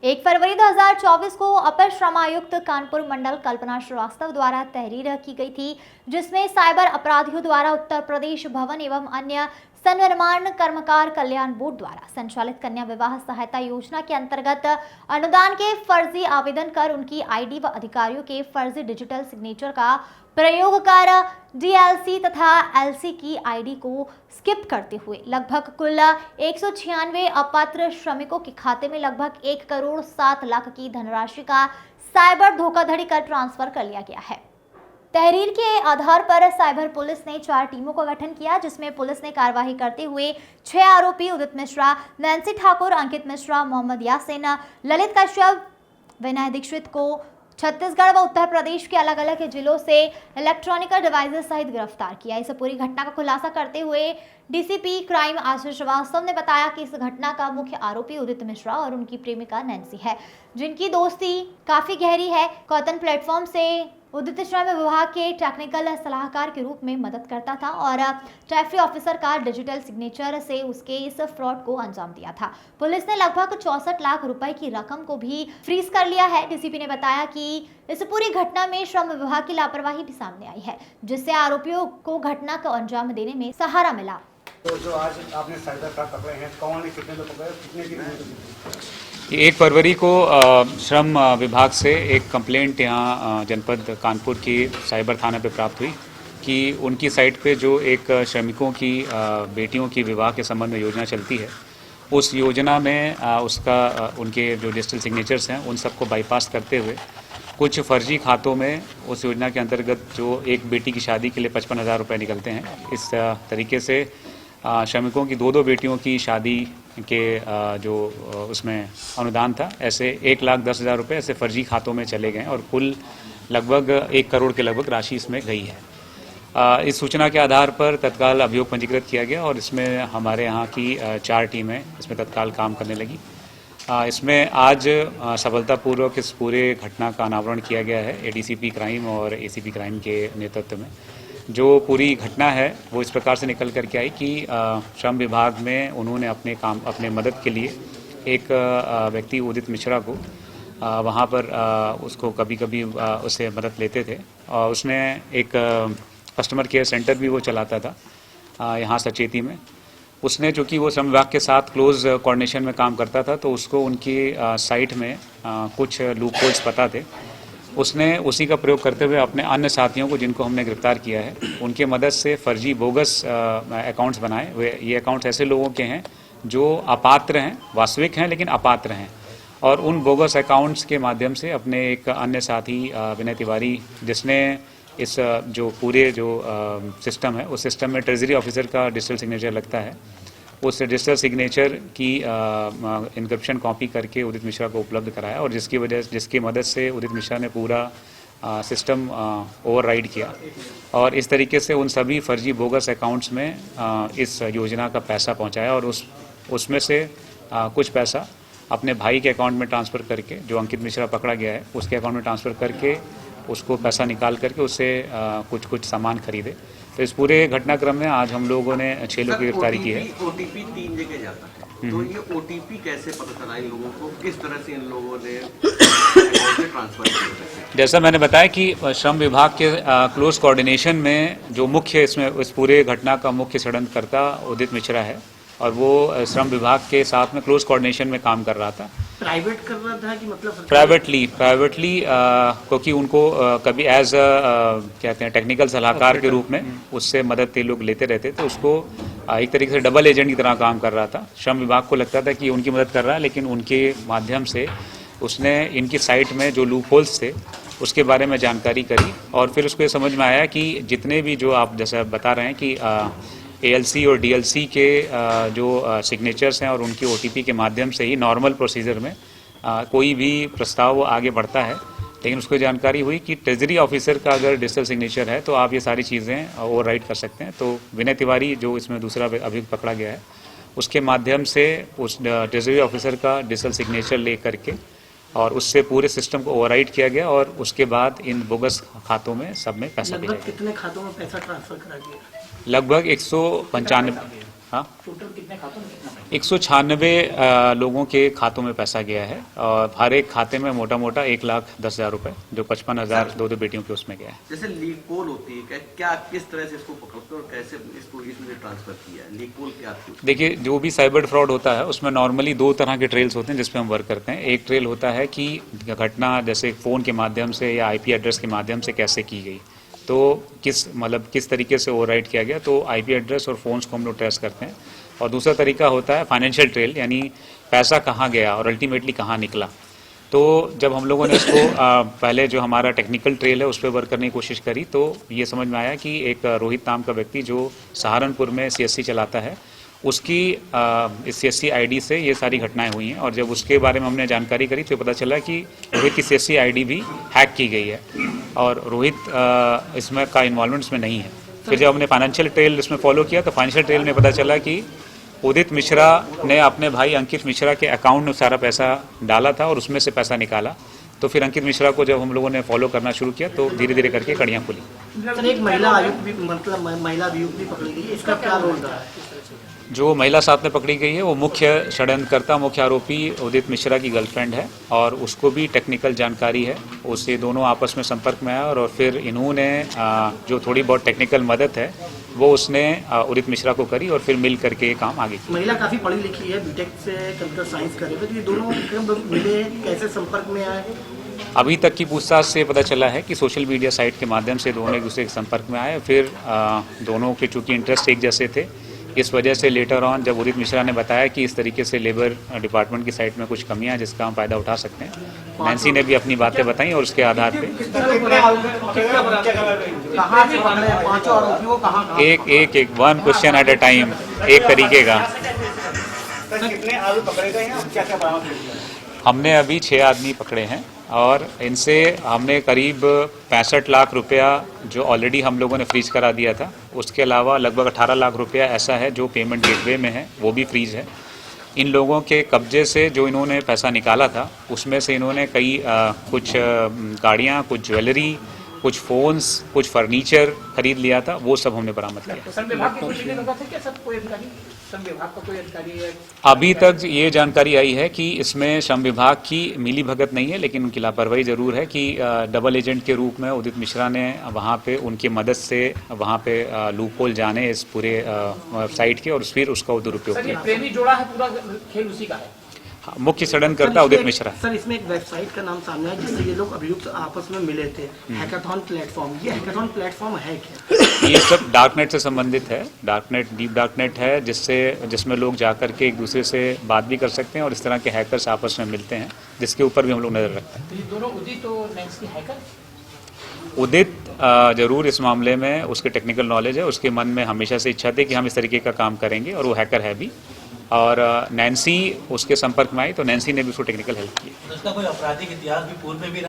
1 फरवरी 2024 को अपर श्रम आयुक्त कानपुर मंडल कल्पना श्रीवास्तव द्वारा तहरीर की गई थी, जिसमें साइबर अपराधियों द्वारा उत्तर प्रदेश भवन एवं अन्य सन्निर्माण कर्मकार कल्याण बोर्ड द्वारा संचालित कन्या विवाह सहायता योजना के अंतर्गत अनुदान के फर्जी आवेदन कर उनकी आईडी व अधिकारियों के फर्जी डिजिटल सिग्नेचर का प्रयोग कर डीएलसी तथा एलसी की आईडी को स्किप करते हुए लगभग कुल 196 अपात्र श्रमिकों के खाते में लगभग 1 करोड़ 7 लाख की धनराशि का साइबर धोखाधड़ी कर ट्रांसफर कर लिया गया है। तहरीर के आधार पर साइबर पुलिस ने 4 टीमों का गठन किया, जिसमें पुलिस ने कार्यवाही करते हुए 6 आरोपी उदित मिश्रा, नैन्सी ठाकुर, अंकित मिश्रा, मोहम्मद यासिन, ललित कश्यप, विनय दीक्षित को छत्तीसगढ़ व उत्तर प्रदेश के अलग अलग जिलों से इलेक्ट्रॉनिक डिवाइसेस सहित गिरफ्तार किया। इस पूरी घटना का खुलासा करते हुए डीसीपी क्राइम आशीष श्रीवास्तव ने बताया कि इस घटना का मुख्य आरोपी उदित मिश्रा और उनकी प्रेमिका नैन्सी है, जिनकी दोस्ती काफी गहरी है। कॉटन प्लेटफॉर्म से उदित श्रम विभाग के टेक्निकल सलाहकार के रूप में मदद करता था और ट्रैफिक ऑफिसर का डिजिटल सिग्नेचर से उसके इस फ्रॉड को अंजाम दिया था। पुलिस ने लगभग 64 लाख रुपए की रकम को भी फ्रीज कर लिया है। डीसीपी ने बताया कि इस पूरी घटना में श्रम विभाग की लापरवाही भी सामने आई है, जिससे आरोपियों को घटना को अंजाम देने में सहारा मिला। तो जो आज आपने साइबर अपराध पकड़े हैं, कौन कितने लोग पकड़े, कितने की 1 फरवरी को श्रम विभाग से एक कंप्लेंट यहाँ जनपद कानपुर की साइबर थाना पे प्राप्त हुई कि उनकी साइट पे जो एक श्रमिकों की बेटियों की विवाह के संबंध में योजना चलती है, उस योजना में उनके जो डिजिटल सिग्नेचर्स हैं उन सबको बाईपास करते हुए कुछ फर्जी खातों में उस योजना के अंतर्गत जो एक बेटी की शादी के लिए 55,000 रुपये निकलते हैं, इस तरीके से श्रमिकों की 2 बेटियों की शादी के जो उसमें अनुदान था, ऐसे 1,10,000 रुपये ऐसे फर्जी खातों में चले गए और कुल लगभग 1 करोड़ के लगभग राशि इसमें गई है। इस सूचना के आधार पर तत्काल अभियोग पंजीकृत किया गया और इसमें हमारे यहाँ की 4 टीमें इसमें तत्काल काम करने लगी। इसमें आज सफलतापूर्वक इस पूरे घटना का अनावरण किया गया है एडीसीपी क्राइम और एसीपी क्राइम के नेतृत्व में। जो पूरी घटना है वो इस प्रकार से निकल करके आई कि श्रम विभाग में उन्होंने अपने मदद के लिए एक व्यक्ति उदित मिश्रा को वहाँ पर उसको कभी कभी उससे मदद लेते थे और उसने एक कस्टमर केयर सेंटर भी वो चलाता था यहाँ सचेती में। उसने चूँकि वो श्रम विभाग के साथ क्लोज कोऑर्डिनेशन में काम करता था, तो उसको उनकी साइट में कुछ लूप होल्स पता थे। उसने उसी का प्रयोग करते हुए अपने अन्य साथियों को, जिनको हमने गिरफ्तार किया है, उनके मदद से फर्जी बोगस अकाउंट्स बनाए। ये अकाउंट्स ऐसे लोगों के हैं जो अपात्र हैं, वास्तविक हैं लेकिन अपात्र हैं, और उन बोगस अकाउंट्स के माध्यम से अपने एक अन्य साथी विनय तिवारी, जिसने इस जो पूरे जो सिस्टम है उस सिस्टम में ट्रेजरी ऑफिसर का डिजिटल सिग्नेचर लगता है, उस डिजिटल सिग्नेचर की इनक्रिप्शन कॉपी करके उदित मिश्रा को उपलब्ध कराया और जिसकी मदद से उदित मिश्रा ने पूरा सिस्टम ओवरराइड किया और इस तरीके से उन सभी फर्जी बोगस अकाउंट्स में इस योजना का पैसा पहुंचाया और उसमें से कुछ पैसा अपने भाई के अकाउंट में ट्रांसफ़र करके, जो अंकित मिश्रा पकड़ा गया है उसके अकाउंट में ट्रांसफ़र करके उसको पैसा निकाल करके उससे कुछ सामान खरीदे। तो इस पूरे घटनाक्रम में आज हम लोगों ने 6 लोगों की गिरफ्तारी की है। ओटीपी 3 जगह जाता है, तो ये ओटीपी कैसे पता चला इन लोगों को, किस तरह से इन लोगों ने ट्रांसफर किया? जैसा मैंने बताया कि श्रम विभाग के क्लोज कोऑर्डिनेशन में जो मुख्य इस पूरे घटना का मुख्य षड्यंत्रकर्ता उदित मिश्रा है और वो श्रम विभाग के साथ में क्लोज कोऑर्डिनेशन में काम कर रहा था। प्राइवेट कर रहा था कि मतलब प्राइवेटली क्योंकि उनको कभी एज कहते हैं टेक्निकल सलाहकार के रूप में उससे मदद ये लोग लेते रहते थे। उसको एक तरीके से डबल एजेंट की तरह काम कर रहा था। श्रम विभाग को लगता था कि उनकी मदद कर रहा है, लेकिन उनके माध्यम से उसने इनकी साइट में जो लूप होल्स थे उसके बारे में जानकारी करी और फिर उसको ये समझ में आया कि जितने भी जो आप जैसा बता रहे हैं कि एएलसी और डीएलसी के जो सिग्नेचर्स हैं और उनकी ओटीपी के माध्यम से ही नॉर्मल प्रोसीजर में कोई भी प्रस्ताव आगे बढ़ता है, लेकिन उसको जानकारी हुई कि ट्रेजरी ऑफिसर का अगर डिजिटल सिग्नेचर है तो आप ये सारी चीज़ें ओवरराइड कर सकते हैं। तो विनय तिवारी जो इसमें दूसरा अभियुक्त पकड़ा गया है, उसके माध्यम से उस ट्रेजरी ऑफिसर का डिजिटल सिग्नेचर ले करके और उससे पूरे सिस्टम को ओवरराइड किया गया और उसके बाद इन बोगस खातों में सब में पैसा भेजा गया। कितने खातों में पैसा ट्रांसफर करा गया? लगभग 195 हाँ, टोटल कितने खातों में कितना पैसा? 196 लोगों के खातों में पैसा गया है और हर एक खाते में मोटा मोटा 1,10,000 रुपए, जो 55,000 दो बेटियों के उसमें गया है। जैसे लीक पोल होती है, क्या किस तरह से इसको पकड़ते हो और कैसे इसको इसमें ट्रांसफर किया है? लीक पोल क्या थी? देखिए, जो भी साइबर फ्रॉड होता है उसमें नॉर्मली दो तरह के ट्रेल्स होते हैं जिसपे हम वर्क करते हैं। एक ट्रेल होता है कि घटना जैसे फ़ोन के माध्यम से या आईपी एड्रेस के माध्यम से कैसे की गई, तो किस तरीके से ओवरराइट किया गया, तो आईपी एड्रेस और फ़ोन्स को हम लोग ट्रेस करते हैं। और दूसरा तरीका होता है फाइनेंशियल ट्रेल, यानी पैसा कहाँ गया और अल्टीमेटली कहाँ निकला। तो जब हम लोगों ने इसको पहले जो हमारा टेक्निकल ट्रेल है उस पर वर्क करने की कोशिश करी, तो ये समझ में आया कि एक रोहित नाम का व्यक्ति जो सहारनपुर में सीएससी चलाता है, उसकी इस सीएससी आईडी से ये सारी घटनाएं हुई हैं। और जब उसके बारे में हमने जानकारी करी तो पता चला कि रोहित की सीएससी आईडी भी हैक की गई है और रोहित इसमें का इन्वॉल्वमेंट इसमें नहीं है। फिर जब हमने फाइनेंशियल ट्रेल इसमें फॉलो किया तो फाइनेंशियल ट्रेल में पता चला कि उदित मिश्रा ने अपने भाई अंकित मिश्रा के अकाउंट में सारा पैसा डाला था और उसमें से पैसा निकाला। तो फिर अंकित मिश्रा को जब हम लोगों ने फॉलो करना शुरू किया तो धीरे धीरे करके कड़ियाँ खुली। सर, एक महिला आयुक्त भी, मतलब महिला अभियुक्त भी पकड़ी गई है, इसका क्या रोल रहा है? जो महिला साथ में पकड़ी गई है वो मुख्य षड्यंत्रकर्ता, मुख्य आरोपी उदित मिश्रा की गर्लफ्रेंड है और उसको भी टेक्निकल जानकारी है। उससे दोनों आपस में संपर्क में आया और फिर इन्होंने जो थोड़ी बहुत टेक्निकल मदद है वो उसने उदित मिश्रा को करी और फिर मिल करके ये काम आगे किया। महिला काफी पढ़ी लिखी है, बीटेक से कंप्यूटर साइंस करे हुए, तो ये दोनों कब मिले, कैसे संपर्क में आए? अभी तक की पूछताछ से पता चला है कि सोशल मीडिया साइट के माध्यम से दोनों एक दूसरे के संपर्क में आए। फिर दोनों के चूंकि इंटरेस्ट एक जैसे थे, इस वजह से लेटर ऑन जब उदित मिश्रा ने बताया कि इस तरीके से लेबर डिपार्टमेंट की साइट में कुछ कमियां हैं जिसका हम फायदा उठा सकते हैं, नैन्सी ने भी अपनी बातें बताई और उसके आधार पे एक one question at a time, एक तरीके का। कितने आलू पकड़े गए हैं और क्या क्या बरामद किया? हमने अभी 6 आदमी पकड़े हैं और इनसे हमने करीब 65 लाख रुपया जो ऑलरेडी हम लोगों ने फ्रीज करा दिया था, उसके अलावा लगभग 18 लाख रुपया ऐसा है जो पेमेंट गेटवे में है, वो भी फ्रीज है। इन लोगों के कब्जे से जो इन्होंने पैसा निकाला था उसमें से इन्होंने कई कुछ गाड़ियाँ, कुछ ज्वेलरी, कुछ फ़ोन्स, कुछ फर्नीचर खरीद लिया था, वो सब हमने बरामद किया। श्रम विभाग के कुछ अधिकारी थे क्या सर? कोई अधिकारी श्रम विभाग का कोई अधिकारी है? अभी तक ये जानकारी आई है कि इसमें श्रम विभाग की मिली भगत नहीं है, लेकिन उनकी लापरवाही जरूर है कि डबल एजेंट के रूप में उदित मिश्रा ने वहाँ पे उनकी मदद से वहाँ पे लूपहोल जाने इस पूरे साइट के और फिर उसका दुरुपयोग सर, ये किया। प्रेमी जोड़ा है, पूरा खेल उसी का है। हाँ, मुख्य षड्यंत्रकर्ता उदित मिश्रा है। सर, इसमें एक वेबसाइट का नाम सामने है जिससे ये लोग अभियुक्त आपस में मिले थे, हैकाथॉन प्लेटफॉर्म। ये हैकाथॉन प्लेटफॉर्म है क्या? ये सब डार्कनेट से संबंधित है। डार्कनेट, डीप डार्कनेट है जिसमें लोग जाकर के एक दूसरे से बात भी कर सकते हैं और इस तरह के हैकर्स आपस में मिलते हैं, जिसके ऊपर भी हम लोग नजर रखते हैं। तो ये दोनों उदित और नैन्सी हैकर? उदित जरूर इस मामले में उसके टेक्निकल नॉलेज है, उसके मन में हमेशा से इच्छा थी कि हम इस तरीके का काम करेंगे और वो हैकर है भी। और नैन्सी उसके संपर्क में आई तो नैन्सी ने भी उसको टेक्निकल हेल्प की। उसका कोई आपराधिक इतिहास भी पूर्व में भी